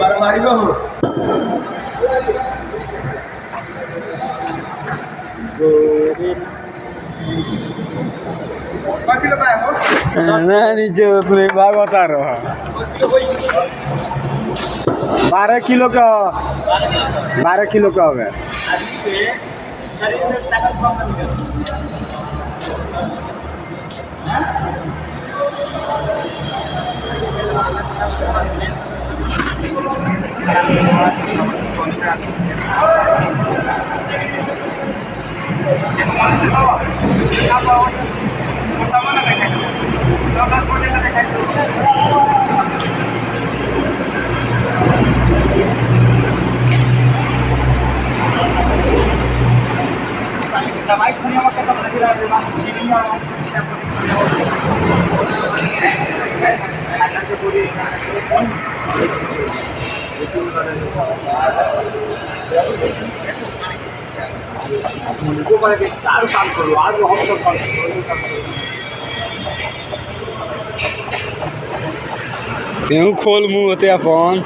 Baru-baru go. Kau kilo berapa? Nah, ini जो तुम्हें बाग बता रहा है 12 किलो का 12 किलो का होगा शरीर में ताकत कम नहीं सारू काम करो आज हम तो काम क्यों खोल मुंह होते अपन